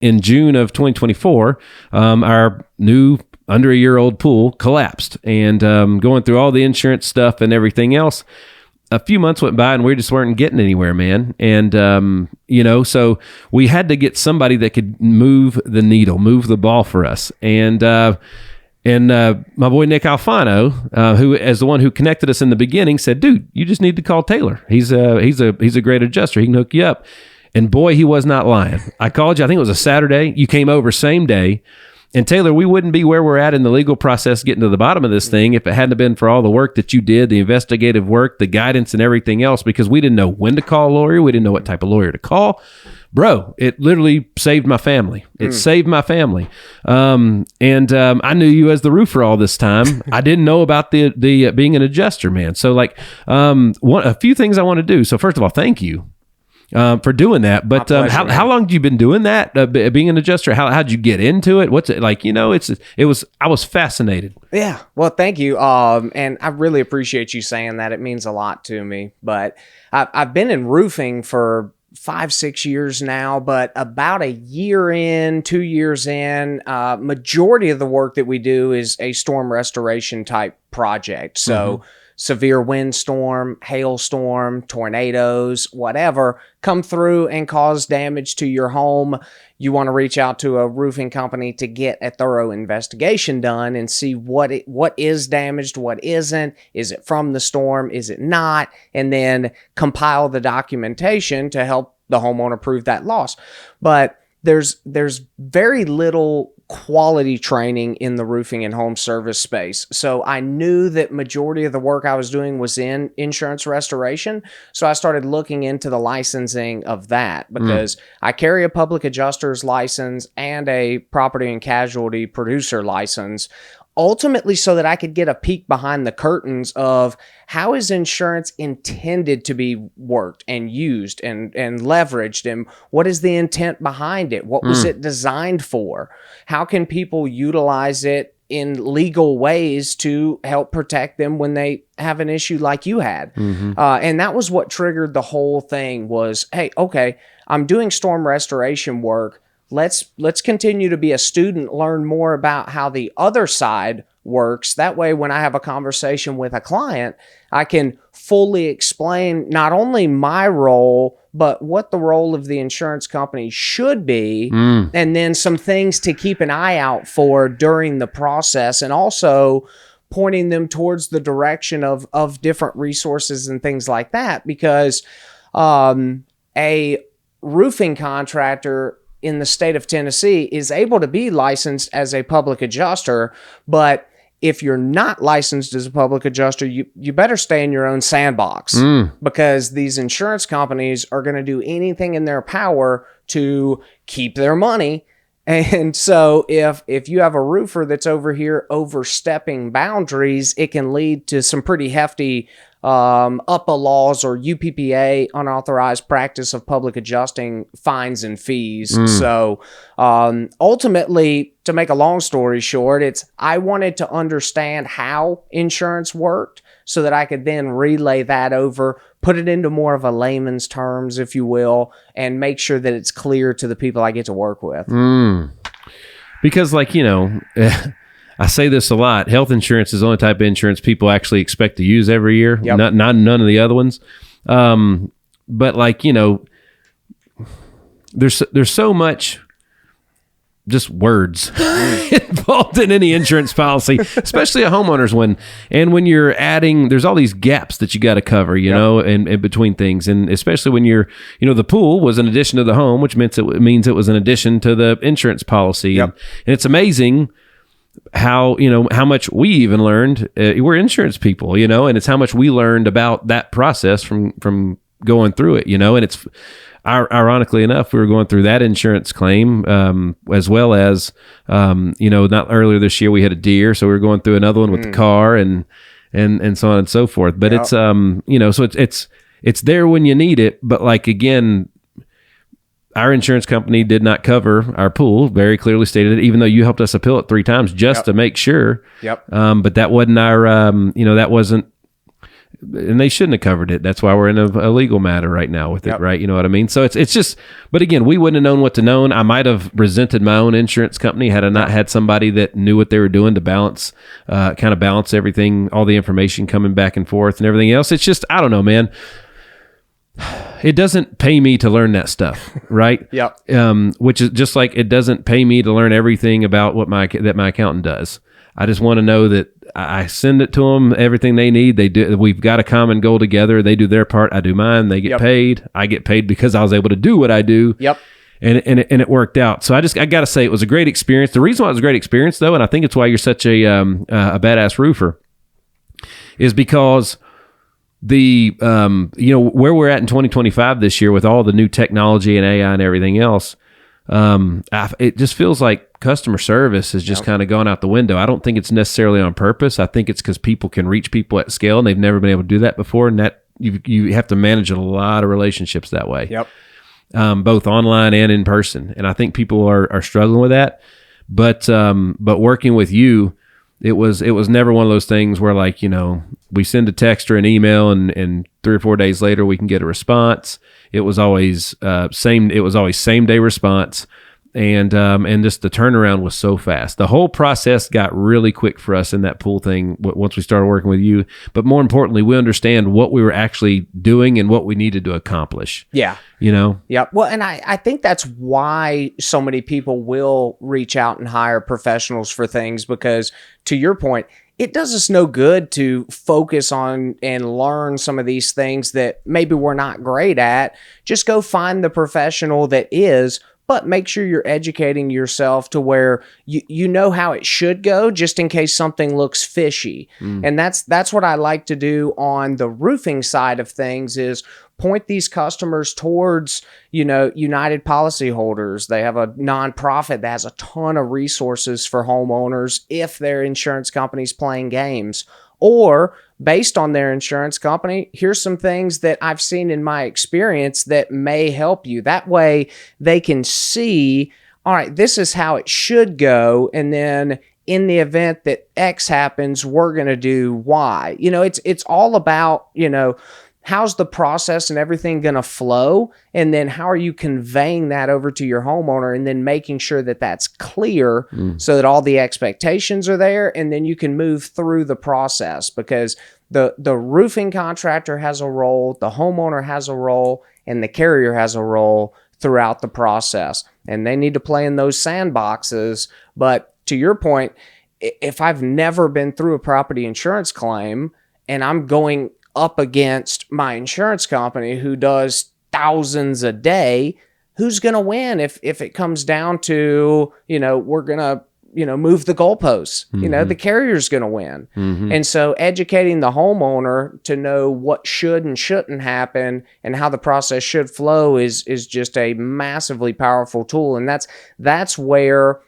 in June of 2024, our new under a year old pool collapsed, and going through all the insurance stuff and everything else, a few months went by and we just weren't getting anywhere, man. And, so we had to get somebody that could move the needle, move the ball for us. And my boy Nick Alfano, who as the one who connected us in the beginning, said, "Dude, you just need to call Taylor. He's a great adjuster. He can hook you up." And boy, he was not lying. I called you. I think it was a Saturday. You came over same day. And Taylor, we wouldn't be where we're at in the legal process getting to the bottom of this thing if it hadn't been for all the work that you did, the investigative work, the guidance and everything else, because we didn't know when to call a lawyer. We didn't know what type of lawyer to call. Bro, it literally saved my family. It saved my family. I knew you as the roofer all this time. I didn't know about the being an adjuster, man. So a few things I want to do. So first of all, thank you. For doing that. But pleasure, how long have you been doing that? Being an adjuster? How'd you get into it? What's it like? I was fascinated. Yeah. Well, thank you. And I really appreciate you saying that. It means a lot to me. But I've been in roofing for 5-6 years now, but about 2 years in, majority of the work that we do is a storm restoration type project. So severe windstorm, hailstorm, tornadoes, whatever, come through and cause damage to your home. You want to reach out to a roofing company to get a thorough investigation done and see what is damaged, what isn't. Is it from the storm? Is it not? And then compile the documentation to help the homeowner prove that loss. But there's very little quality training in the roofing and home service space. So I knew that majority of the work I was doing was in insurance restoration. So I started looking into the licensing of that because I carry a public adjuster's license and a property and casualty producer license, ultimately so that I could get a peek behind the curtains of how is insurance intended to be worked and used and leveraged, and what is the intent behind it? What was it designed for? How can people utilize it in legal ways to help protect them when they have an issue like you had? And that was what triggered the whole thing was, hey, okay, I'm doing storm restoration work. Let's continue to be a student, learn more about how the other side works. That way, when I have a conversation with a client, I can fully explain not only my role, but what the role of the insurance company should be, and then some things to keep an eye out for during the process, and also pointing them towards the direction of different resources and things like that. Because a roofing contractor in the state of Tennessee is able to be licensed as a public adjuster, but if you're not licensed as a public adjuster, you better stay in your own sandbox, because these insurance companies are going to do anything in their power to keep their money. And so if you have a roofer that's over here overstepping boundaries, it can lead to some pretty hefty UPA laws or UPPA, unauthorized practice of public adjusting, fines and fees. So ultimately, to make a long story short, I wanted to understand how insurance worked so that I could then relay that over, put it into more of a layman's terms, if you will, and make sure that it's clear to the people I get to work with. Because I say this a lot. Health insurance is the only type of insurance people actually expect to use every year. Not none of the other ones. But there's so much just words involved in any insurance policy, especially a homeowner's one. And when you're adding, there's all these gaps that you got to cover, in between things. And especially when you're, the pool was an addition to the home, which means it was an addition to the insurance policy. And it's amazing how much we even learned. We're insurance people, and it's how much we learned about that process from going through it, and it's ironically enough, we were going through that insurance claim, as well as, not earlier this year we had a deer, so we were going through another one with the car and so on and so forth. But it's, so it's there when you need it. But again, our insurance company did not cover our pool, very clearly stated it, even though you helped us appeal it 3 times just to make sure. But that wasn't our, that wasn't, and they shouldn't have covered it. That's why we're in a legal matter right now with it, right? You know what I mean? So it's just, but again, we wouldn't have known what to know. I might have resented my own insurance company had I not had somebody that knew what they were doing to balance everything, all the information coming back and forth and everything else. It's just, I don't know, man. It doesn't pay me to learn that stuff, right? Which is just like it doesn't pay me to learn everything about what my accountant does. I just want to know that I send it to them, everything they need. They do. We've got a common goal together. They do their part. I do mine. They get paid. I get paid because I was able to do what I do. And it worked out. So I got to say it was a great experience. The reason why it was a great experience, though, and I think it's why you're such a badass roofer, is because the where we're at in 2025 this year with all the new technology and AI and everything else, it just feels like customer service has just kind of gone out the window. I don't think it's necessarily on purpose. I think it's because people can reach people at scale and they've never been able to do that before, and that you have to manage a lot of relationships that way. Both online and in person, and I think people are struggling with that. But working with you, it was never one of those things where, like, we send a text or an email and 3 or 4 days later we can get a response. It was always same day response, and just the turnaround was so fast. The whole process got really quick for us in that pool thing once we started working with you. But more importantly, we understand what we were actually doing and what we needed to accomplish. Well, and I think that's why so many people will reach out and hire professionals for things, because to your point, it does us no good to focus on and learn some of these things that maybe we're not great at. Just go find the professional that is, but make sure you're educating yourself to where you know how it should go, just in case something looks fishy. And that's what I like to do on the roofing side of things, is point these customers towards, United Policyholders. They have a nonprofit that has a ton of resources for homeowners if their insurance company's playing games. Or based on their insurance company, here's some things that I've seen in my experience that may help you. That way they can see, all right, this is how it should go. And then in the event that X happens, we're going to do Y. It's all about, how's the process and everything going to flow? And then how are you conveying that over to your homeowner, and then making sure that that's clear so that all the expectations are there, and then you can move through the process, because the roofing contractor has a role, the homeowner has a role, and the carrier has a role throughout the process. And they need to play in those sandboxes. But to your point, if I've never been through a property insurance claim and I'm going up against my insurance company who does thousands a day, who's going to win if it comes down to, we're going to, move the goalposts, the carrier's going to win. And so educating the homeowner to know what should and shouldn't happen and how the process should flow is just a massively powerful tool. And that's where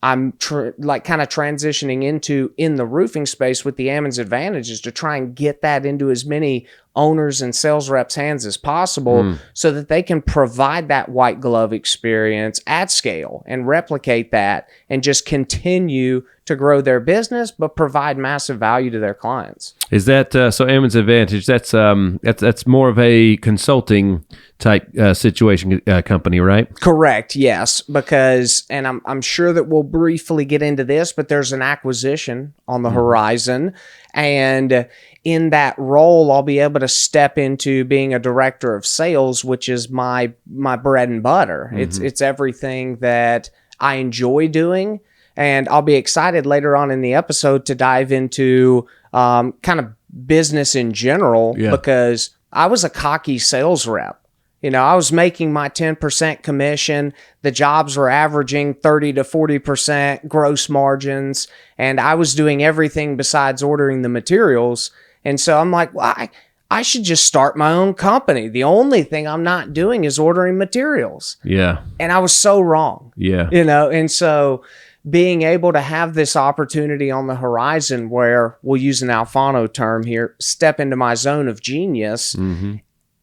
I'm kind of transitioning into in the roofing space with the Ammons Advantage, is to try and get that into as many owners and sales reps' hands as possible so that they can provide that white glove experience at scale and replicate that and just continue to grow their business, but provide massive value to their clients. Is that so? Ammons Advantage, that's more of a consulting type situation company, right? Correct. Yes, because, and I'm sure that we'll briefly get into this, but there's an acquisition on the horizon, and in that role, I'll be able to step into being a director of sales, which is my bread and butter. It's everything that I enjoy doing. And I'll be excited later on in the episode to dive into kind of business in general, because I was a cocky sales rep. I was making my 10% commission. The jobs were averaging 30 to 40% gross margins, and I was doing everything besides ordering the materials. And so I'm like, well, I should just start my own company. The only thing I'm not doing is ordering materials. And I was so wrong. And so being able to have this opportunity on the horizon where, we'll use an Alfano term here, step into my zone of genius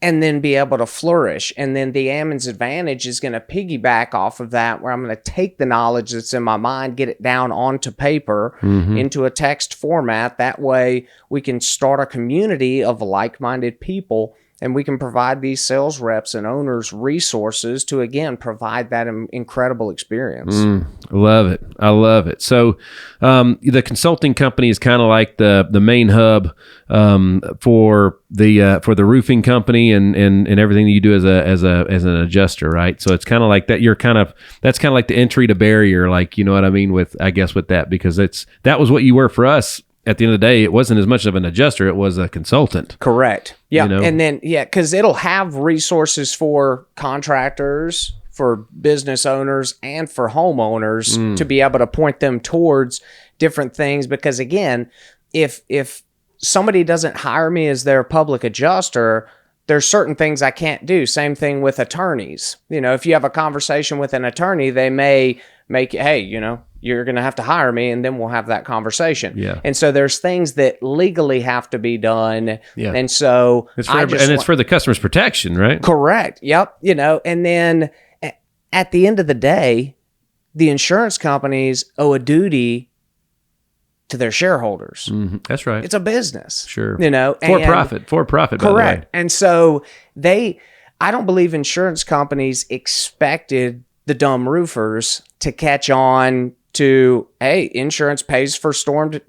and then be able to flourish. And then the Ammons Advantage is going to piggyback off of that, where I'm going to take the knowledge that's in my mind, get it down onto paper, into a text format. That way we can start a community of like-minded people, and we can provide these sales reps and owners resources to, again, provide that incredible experience. I love it. I love it. So the consulting company is kind of like the main hub for the roofing company and everything that you do as an adjuster, right? So it's kind of like that. That's kind of like the entry to barrier, like, you know what I mean, with that, because that was what you were for us. At the end of the day, it wasn't as much of an adjuster, it was a consultant. Correct. Yeah. You know? And then, because it'll have resources for contractors, for business owners, and for homeowners to be able to point them towards different things. Because again, if somebody doesn't hire me as their public adjuster, there's certain things I can't do. Same thing with attorneys. You know, if you have a conversation with an attorney, they may make, hey, you know, you're going to have to hire me, and then we'll have that conversation. Yeah. And so there's things that legally have to be done. Yeah. And so it's for the customer's protection, right? Correct. Yep. You know, and then at the end of the day, the insurance companies owe a duty to their shareholders. That's right. It's a business. Sure. You know, for profit. Correct. And so I don't believe insurance companies expected the dumb roofers to catch on to, hey, insurance pays for storm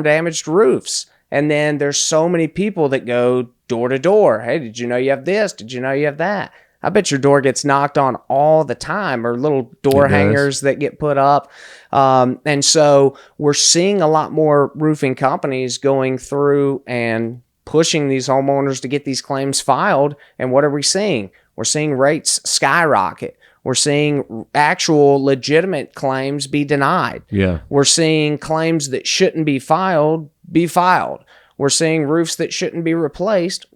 damaged roofs. And then there's so many people that go door to door. Hey, did you know you have this? Did you know you have that? I bet your door gets knocked on all the time, or little door hangers that get put up. And so we're seeing a lot more roofing companies going through and pushing these homeowners to get these claims filed. And what are we seeing? We're seeing rates skyrocket. We're seeing actual legitimate claims be denied. Yeah. We're seeing claims that shouldn't be filed be filed. We're seeing roofs that shouldn't be replaced.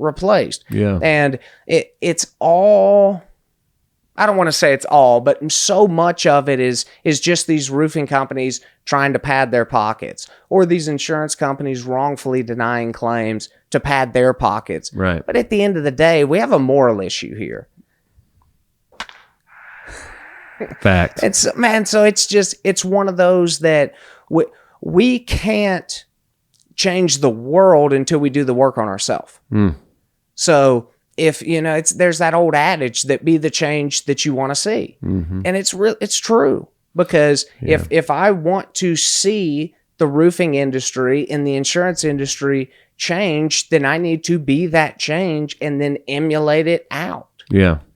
Yeah. And it's all, I don't want to say it's all, but so much of it is just these roofing companies trying to pad their pockets, or these insurance companies wrongfully denying claims to pad their pockets. Right. But at the end of the day, we have a moral issue here. Fact. So it's one of those that we can't change the world until we do the work on ourselves. So if, you know, there's that old adage that be the change that you want to see. And it's true, because if I want to see the roofing industry and the insurance industry change, then I need to be that change and then emulate it out. Yeah.